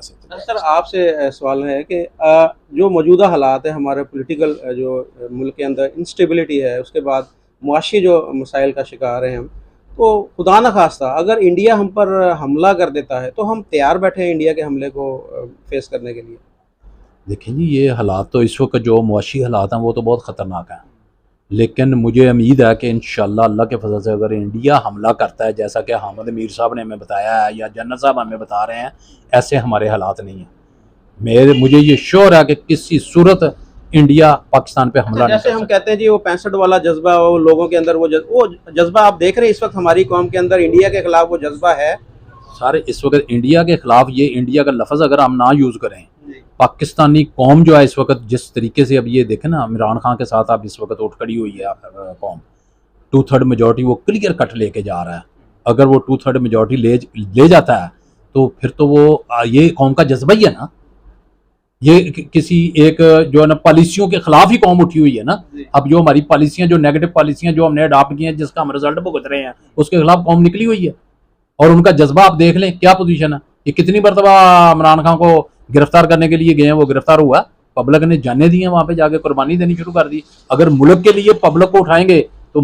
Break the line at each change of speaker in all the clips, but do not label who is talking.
से।
सर आपसे सवाल है कि जो मौजूदा हालात है हमारे पॉलिटिकल जो मुल्क के अंदर इंस्टेबिलिटी है, उसके बाद मुआशी जो मसाइल का शिकार हैं हम, तो खुदा न खास्ता अगर इंडिया हम पर हमला कर देता है तो हम तैयार बैठे हैं इंडिया के हमले को फेस करने के लिए?
देखें जी, ये हालात तो इस वक्त जो मुआशी हालात हैं वो तो बहुत ख़तरनाक हैं, लेकिन मुझे उम्मीद है कि इंशाल्लाह अल्लाह के फजल से अगर इंडिया हमला करता है, जैसा कि हामिद मीर साहब ने हमें बताया है या जनरल साहब हमें बता रहे हैं, ऐसे हमारे हालात नहीं हैं। मुझे ये श्योर है कि किसी सूरत इंडिया पाकिस्तान पे हमला नहीं
जैसे
कर
हम
सकता।
कहते हैं जी वो 65 वाला जज्बा, वो लोगों के अंदर वो जज्बा आप देख रहे हैं इस वक्त हमारी कौम के अंदर इंडिया के खिलाफ वो जज्बा है।
सारे इस वक्त इंडिया के खिलाफ, ये इंडिया का लफ्ज़ अगर हम ना यूज़ करें, पाकिस्तानी कौम जो है इस वक्त जिस तरीके से, अब ये देखें ना, इमरान खान के साथ अब इस वक्त उठ खड़ी हुई है कौम, 2/3 मेजॉरिटी वो क्लियर कट लेके जा रहा है। अगर वो 2/3 मेजॉरिटी ले जाता है तो फिर तो वो ये कौम का जज्बा ही है ना। ये किसी एक जो है ना पॉलिसियों के खिलाफ ही कौम उठी हुई है ना। अब जो हमारी पॉलिसियां, जो नेगेटिव पॉलिसियां जो हमने अडॉप्ट की हैं, जिसका हम रिजल्ट भुगत रहे हैं, उसके खिलाफ कौम निकली हुई है। और उनका जज्बा आप देख लें क्या पोजीशन है। ये कितनी मरतबा इमरान खान को गिरफ्तार करने के लिए गए हैं, वो गिरफ्तार हुआ, पब्लिक ने जाने दी है, वहां पे जाके कुर्बानी देनी शुरू कर दी। अगर मुल्क के लिए पब्लिक को उठाएंगे तो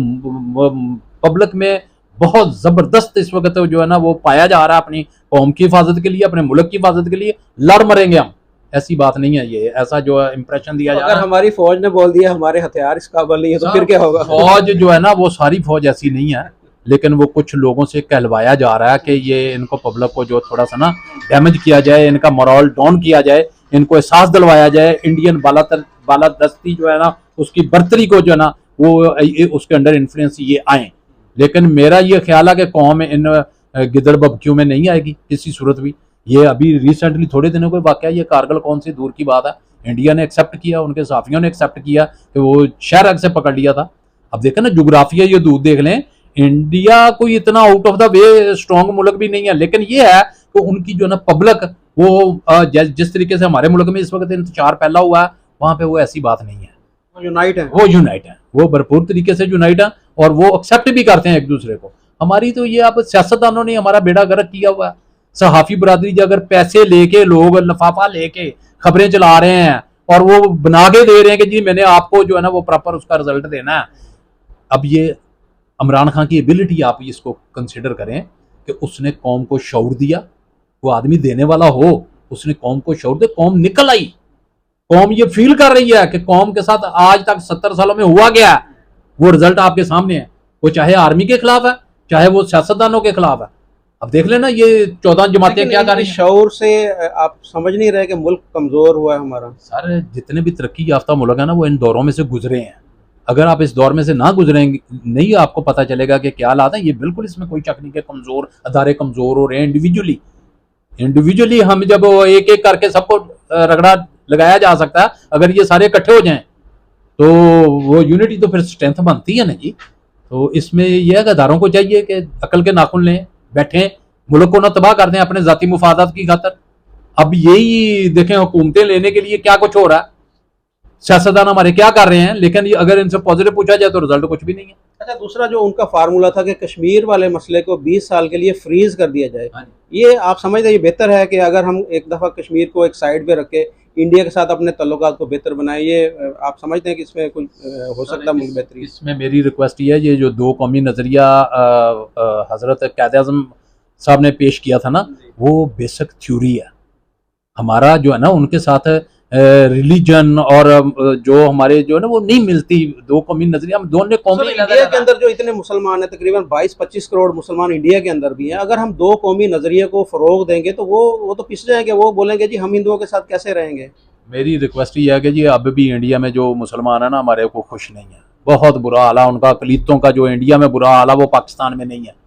पब्लिक में बहुत जबरदस्त इस वक्त जो है ना वो पाया जा रहा है, अपनी कौम की हिफाजत के लिए, अपने मुल्क की हिफाजत के लिए लड़ मरेंगे हम। ऐसी बात नहीं है, ये ऐसा जो इंप्रेशन दिया जा रहा है।
अगर हमारी फौज ने बोल दिया हमारे हथियार इस काबिल नहीं है तो फिर क्या होगा?
फौज जो है ना वो सारी फौज ऐसी नहीं है, लेकिन वो कुछ लोगों से कहलवाया जा रहा है कि ये इनको पब्लिक को जो थोड़ा सा ना डैमेज किया जाए, इनका मोरल डाउन किया जाए, इनको एहसास दिलवाया जाए, इंडियन बालादस्ती जो है ना उसकी बर्तरी को जो है ना वो उसके अंडर इन्फ्लुएंस ये आए। लेकिन मेरा ये ख्याल है कि कौम इन गिदड़ बबकियों में नहीं आएगी किसी सूरत भी। ये अभी रिसेंटली थोड़े दिनों का वाकया, ये कारगिल कौन सी दूर की बात है, इंडिया ने एक्सेप्ट किया, उनके साफियों ने एक्सेप्ट किया कि वो शहर से पकड़ लिया था। अब देखें ना जोग्राफिया ये दूर देख लें, इंडिया कोई इतना out of the way strong मुल्क भी नहीं है, लेकिन ये है कि उनकी जो ना पब्लिक वो जिस तरीके से हमारे मुल्क में इस वक्त इंतजार फैला हुआ है, वहां पे वो ऐसी बात नहीं है। वो यूनाइट है, वो भरपूर तरीके से यूनाइट है और वो एक्सेप्ट भी करते हैं एक दूसरे को। हमारी तो ये अब सियासतदानों ने हमारा बेड़ा गर्क किया हुआ है। सहाफी बरादरी जो अगर पैसे लेके, लोग लफाफा लेके खबरें चला रहे हैं और वो बना के दे रहे हैं कि जी मैंने आपको जो है ना वो प्रॉपर उसका रिजल्ट देना है। अब ये इमरान खान की एबिलिटी आप इसको कंसिडर करें कि उसने कौम को शऊर दिया, वो आदमी देने वाला हो, उसने कौम को शऊर दिया, कौम निकल आई। कौम ये फील कर रही है कि कौम के साथ आज तक 70 सालों में हुआ गया है, वो रिजल्ट आपके सामने है। वो चाहे आर्मी के खिलाफ है, चाहे वो सियासतदानों के खिलाफ है। अब देख लेना ये 14 जमातें क्या कर रही हैं।
शऊर से आप समझ नहीं रहे कि मुल्क कमजोर हुआ है हमारा?
सारे जितने भी तरक्की याफ्ता मुल्क है ना वो इन दौरों में से गुजरे हैं। अगर आप इस दौर में से ना गुजरेंगे, नहीं आपको पता चलेगा कि क्या हालात है। ये बिल्कुल इसमें कोई शक नहीं कि कमजोर अदारे कमजोर हो रहे हैं। इंडिविजुअली हम जब एक एक करके सबको रगड़ा लगाया जा सकता है, अगर ये सारे इकट्ठे हो जाएं तो वो यूनिटी तो फिर स्ट्रेंथ बनती है ना जी। तो इसमें यह है कि अदारों को चाहिए कि अकल के नाखून लें, बैठें, मुल्क को ना तबाह कर दें अपने जाती मुफादात की खातर। अब यही देखें हुकूमतें लेने के लिए क्या कुछ हो रहा है, सियासतदान हमारे क्या कर रहे हैं, लेकिन अगर इनसे पॉजिटिव पूछा जाए तो रिजल्ट कुछ भी नहीं है।
अच्छा, दूसरा जो उनका फार्मूला था कि कश्मीर वाले मसले को 20 साल के लिए फ्रीज कर दिया जाए, ये आप समझते हैं ये बेहतर है कि अगर हम एक दफ़ा कश्मीर को एक साइड पे रखे, इंडिया के साथ अपने ताल्लुकात को बेहतर बनाए, ये आप समझते हैं कि इसमें कुछ हो सकता है मुल्क बेहतरी?
इसमें मेरी रिक्वेस्ट ये है, ये जो 2 कौमी नज़रिया हज़रत क़ायद-ए-आज़म साहब ने पेश किया था ना, वो बेसिक थ्योरी है। हमारा जो है ना उनके साथ रिलीजन और जो हमारे जो है ना वो नहीं मिलती। 2 कौमी नजरिया, हम दोनों कौमी
इंडिया के अंदर जो इतने मुसलमान हैं, तकरीबन 22-25 करोड़ मुसलमान इंडिया के अंदर भी हैं, अगर हम 2 कौमी नजरिए को फरोग देंगे तो वो तो पिस जाएंगे, वो बोलेंगे जी हम हिंदुओं के साथ कैसे रहेंगे।
मेरी रिक्वेस्ट ये है कि जी अब भी इंडिया में जो मुसलमान है ना हमारे को खुश नहीं है, बहुत बुरा हाल है उनका। अक़लीतों का जो इंडिया में बुरा हाल है वो पाकिस्तान में नहीं है।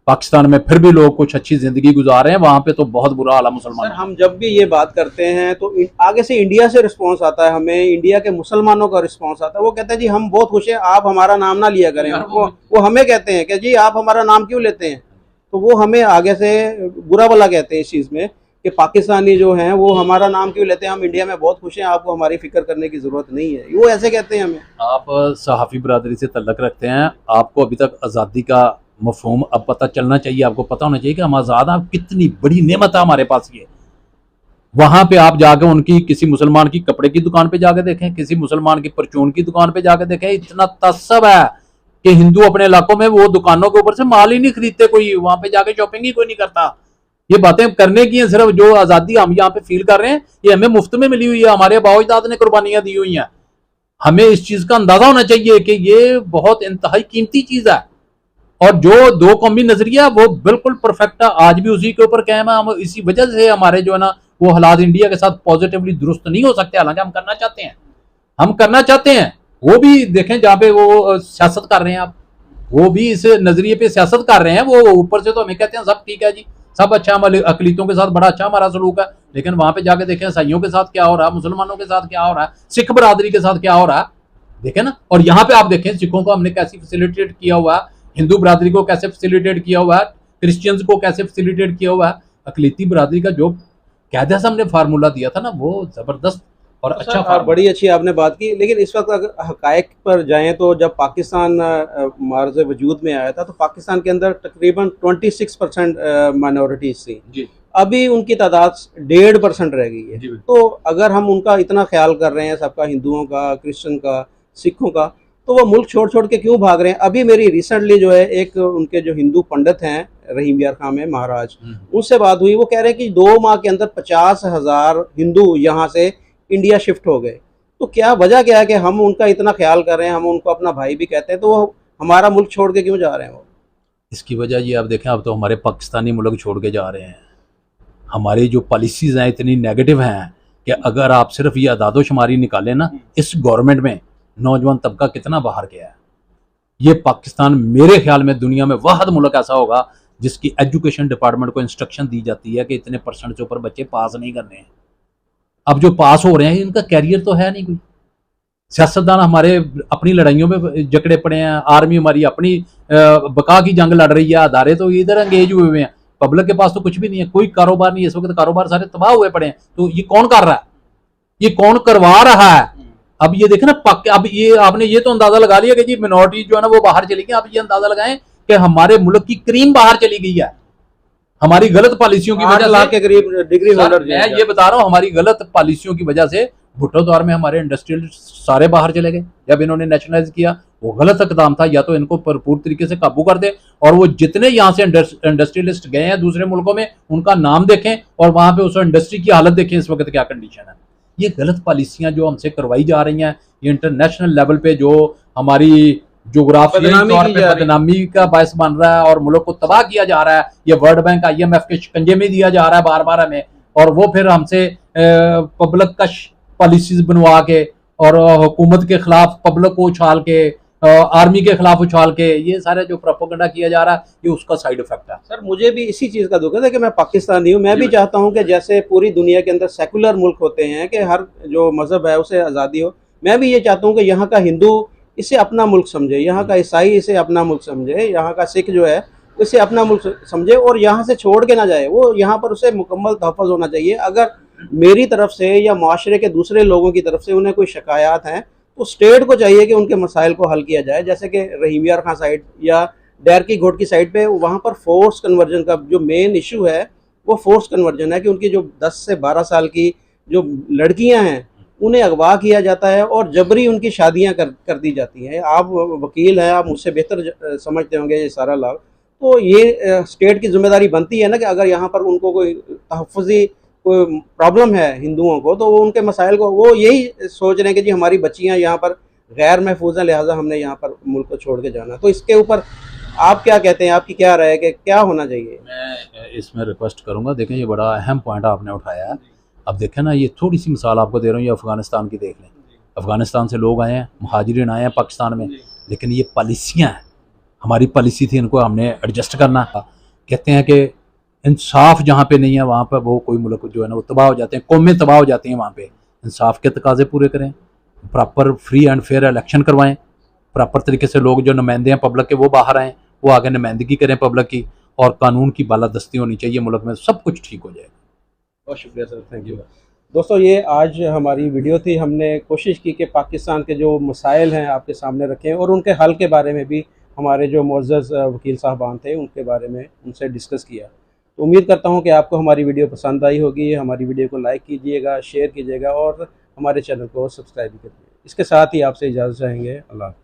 पाकिस्तान में फिर भी लोग कुछ अच्छी जिंदगी गुजार रहे हैं, वहां पे तो बहुत बुरा हाल है मुसलमान।
हम जब भी ये बात करते हैं तो आगे से इंडिया से रिस्पांस आता है, हमें इंडिया के मुसलमानों का रिस्पांस आता है। वो कहते हैं जी हम बहुत खुश हैं, आप हमारा नाम ना लिया करें। वो हमें कहते हैं कि जी आप हमारा नाम क्यों लेते हैं, तो वो हमें आगे से बुरा भला कहते हैं इस चीज़ में कि पाकिस्तानी जो हैं वो हमारा नाम क्यों लेते हैं, हम इंडिया में बहुत खुश हैं, आपको हमारी फिक्र करने की ज़रूरत नहीं है। वो ऐसे कहते हैं हमें।
आप सहाफ़ी बरादरी से तल्लुक़ रखते हैं, आपको अभी तक आज़ादी का मफ़हूम अब पता चलना चाहिए। आपको पता होना चाहिए कि हम आज़ाद हैं, कितनी बड़ी नेमत है हमारे पास ये। वहां पे आप जाके उनकी किसी मुसलमान की कपड़े की दुकान पे जाके देखें, किसी मुसलमान की परचून की दुकान पे जाके देखें, इतना तस्सब है कि हिंदू अपने इलाकों में वो दुकानों के ऊपर से माल ही नहीं खरीदते, कोई वहां पे जाके शॉपिंग ही कोई नहीं करता। ये बातें करने की हैं, सिर्फ जो आजादी हम यहाँ पे फील कर रहे हैं ये हमें मुफ्त में मिली हुई है, हमारे बाओजदाद ने कुर्बानियां दी हुई हैं। हमें इस चीज का अंदाजा होना चाहिए कि ये बहुत इंतहाई कीमती चीज है। और जो दो कौमी नजरिया वो बिल्कुल परफेक्ट है, आज भी उसी के ऊपर कायम है। हम इसी वजह से हमारे जो है ना वो हालात इंडिया के साथ पॉजिटिवली दुरुस्त नहीं हो सकते, हालांकि हम करना चाहते हैं, हम करना चाहते हैं। वो भी देखें जहां पे वो सियासत कर रहे हैं, आप वो भी इस नजरिए पे सियासत कर रहे हैं। वो ऊपर से तो हमें कहते हैं सब ठीक है जी, सब अच्छा, अकलीतों के साथ बड़ा अच्छा हमारा सलूक है, लेकिन वहां पे जाके देखें ईसाइयों के साथ क्या हो रहा है, मुसलमानों के साथ क्या हो रहा है, सिख बरादरी के साथ क्या हो रहा है, देखें ना। और यहाँ पे आप देखें सिखों को हमने कैसे फैसिलिटेट किया हुआ है, हिंदू बरादरी को कैसे फैसिलिटेट किया हुआ है, क्रिश्चियंस को कैसे फैसिलिटेट किया हुआ है। अकलीती बरादरी का जो कायदे से हमने फार्मूला दिया था ना वो जबरदस्त और अच्छा
सर,
फार्मूला।
बड़ी अच्छी आपने बात की, लेकिन इस वक्त अगर हकायक पर जाएं तो जब पाकिस्तान मार्ज वजूद में आया था तो पाकिस्तान के अंदर तकरीबन 26% माइनॉरिटीज थी।
जी
अभी उनकी तादाद 1.5% रह गई है।
जी
तो अगर हम उनका इतना ख्याल कर रहे हैं, सबका, हिंदुओं का, क्रिश्चियन का, सिखों का, तो वो मुल्क छोड़ छोड़ के क्यों भाग रहे हैं? अभी मेरी रिसेंटली जो है एक उनके जो हिंदू पंडित हैं रहीम यार खान में महाराज, उनसे बात हुई। वो कह रहे हैं कि 2 माह के अंदर 50,000 हिंदू यहाँ से इंडिया शिफ्ट हो गए। तो क्या वजह क्या है कि हम उनका इतना ख्याल कर रहे हैं, हम उनको अपना भाई भी कहते हैं, तो वो हमारा मुल्क छोड़ के क्यों जा रहे हैं? वो
इसकी वजह ये आप देखें, अब तो हमारे पाकिस्तानी मुल्क छोड़ के जा रहे हैं। हमारी जो पॉलिसीज हैं इतनी नेगेटिव हैं कि अगर आप सिर्फ ये अदादोशुमारी निकालें ना, इस गवर्नमेंट में नौजवान तबका कितना बाहर गया है। ये पाकिस्तान मेरे ख्याल में दुनिया में वाहद मुल्क ऐसा होगा जिसकी एजुकेशन डिपार्टमेंट को इंस्ट्रक्शन दी जाती है कि इतने % से ऊपर बच्चे पास नहीं करने हैं। अब जो पास हो रहे हैं इनका कैरियर तो है नहीं कोई। सियासतदान हमारे अपनी लड़ाइयों में जकड़े पड़े हैं, आर्मी हमारी अपनी बका की जंग लड़ रही है, अदारे तो इधर एंगेज हुए हुए हैं, पब्लिक के पास तो कुछ भी नहीं है, कोई कारोबार नहीं है। इस वक्त कारोबार सारे तबाह हुए पड़े हैं। तो ये कौन कर रहा है, ये कौन करवा रहा है? अब ये देखे ना अब ये आपने ये तो अंदाजा लगा लिया कि जी मिनॉरिटी जो है ना वो बाहर चली गई। अब ये अंदाजा लगाएं कि हमारे मुल्क की क्रीम बाहर चली गई है हमारी गलत पॉलिसियों की
8
वजह
लाख
से।
के करीब डिग्री होल्डर
मैं ये बता रहा हूँ हमारी गलत पॉलिसियों की वजह से भुट्टो दौर में हमारे इंडस्ट्रियल सारे बाहर चले गए। जब इन्होंने नेशनलाइज किया वो गलत इकदाम था, या तो इनको भरपूर तरीके से काबू कर दे। और वो जितने यहाँ से इंडस्ट्रियलिस्ट गए हैं दूसरे मुल्कों में उनका नाम देखें और वहां पे उस इंडस्ट्री की हालत देखें इस वक्त क्या कंडीशन है। ये गलत पॉलिसियां जो हमसे करवाई जा रही हैं, ये इंटरनेशनल लेवल पे जो हमारी जोग्राफियाई तौर पे बदनामी का बायस बन रहा है और मुल्क को तबाह किया जा रहा है। ये वर्ल्ड बैंक IMF के शिकंजे में दिया जा रहा है बार बार हमें, और वो फिर हमसे पब्लिक का पॉलिसीज बनवा के और हुकूमत के खिलाफ पब्लिक को उछाल के, आर्मी के खिलाफ उछाल के, ये सारे जो प्रोपेगेंडा किया जा रहा है ये उसका साइड इफेक्ट है।
सर, मुझे भी इसी चीज़ का दुख है कि मैं पाकिस्तानी हूँ। मैं भी चाहता हूँ कि जैसे पूरी दुनिया के अंदर सेकुलर मुल्क होते हैं कि हर जो मज़हब है उसे आज़ादी हो, मैं भी ये चाहता हूँ कि यहाँ का हिंदू इसे अपना मुल्क समझे, यहाँ का ईसाई इसे अपना मुल्क समझे, यहाँ का सिख जो है इसे अपना मुल्क समझे और यहाँ से छोड़ के ना जाए। वो यहाँ पर उसे मुकम्मल तहफ़्फ़ुज़ होना चाहिए। अगर मेरी तरफ से या माशरे के दूसरे लोगों की तरफ से उन्हें कोई शिकायत हैं तो स्टेट को चाहिए कि उनके मसाइल को हल किया जाए। जैसे कि रहीम यार खां साइड या डैर की घोट की साइड पे वहाँ पर फोर्स कन्वर्जन का जो मेन इशू है वो फोर्स कन्वर्जन है कि उनकी जो 10 से 12 साल की जो लड़कियाँ हैं उन्हें अगवा किया जाता है और जबरी उनकी शादियाँ कर दी जाती हैं। आप वकील हैं, आप मुझसे बेहतर समझते होंगे ये सारा लाभ। तो ये स्टेट की जिम्मेदारी बनती है ना कि अगर यहाँ पर उनको कोई तहफ़्फ़ुज़ी कोई प्रॉब्लम है हिंदुओं को, तो वो उनके मसाइल को वो यही सोच रहे हैं कि जी हमारी बच्चियाँ यहाँ पर गैर महफूज हैं, लिहाजा हमने यहाँ पर मुल्क को छोड़ के जाना। तो इसके ऊपर आप क्या कहते हैं, आपकी क्या राय है कि क्या होना चाहिए?
मैं इसमें रिक्वेस्ट करूंगा, देखें ये बड़ा अहम पॉइंट आपने उठाया है। अब देखें ना, ये थोड़ी सी मिसाल आपको दे रहा हूँ, ये अफगानिस्तान की देख लें। अफगानिस्तान से लोग आए हैं, मुहाजिरीन आए हैं पाकिस्तान में, लेकिन ये पॉलिसियाँ हैं, हमारी पॉलिसी थी इनको हमने एडजस्ट करना था। कहते हैं कि इंसाफ जहाँ पे नहीं है वहाँ पर वो कोई मुल्क जो है ना वो तबाह हो जाते हैं, कौमें तबाह हो जाती हैं। वहाँ पे इंसाफ के तकाजे पूरे करें, proper free and fair election करवाएं, प्रॉपर तरीके से लोग जो नुमाइंदे हैं पब्लिक के वो बाहर आएँ, वो आगे नुमाइंदगी करें पब्लिक की, और कानून की बालादस्ती होनी चाहिए मुल्क में, सब कुछ ठीक हो जाएगा।
बहुत शुक्रिया सर, थैंक यू। दोस्तों, ये आज हमारी वीडियो थी। हमने कोशिश की कि पाकिस्तान के जो मसाइल हैं आपके सामने रखें और उनके हल के बारे में भी हमारे जो मुअज़्ज़ज़ वकील साहबान थे उनके बारे में उनसे डिस्कस किया। तो उम्मीद करता हूँ कि आपको हमारी वीडियो पसंद आई होगी। हमारी वीडियो को लाइक कीजिएगा, शेयर कीजिएगा और हमारे चैनल को सब्सक्राइब भी करिए। इसके साथ ही आपसे इजाज़त चाहेंगे। अल्लाह हाफ़िज़।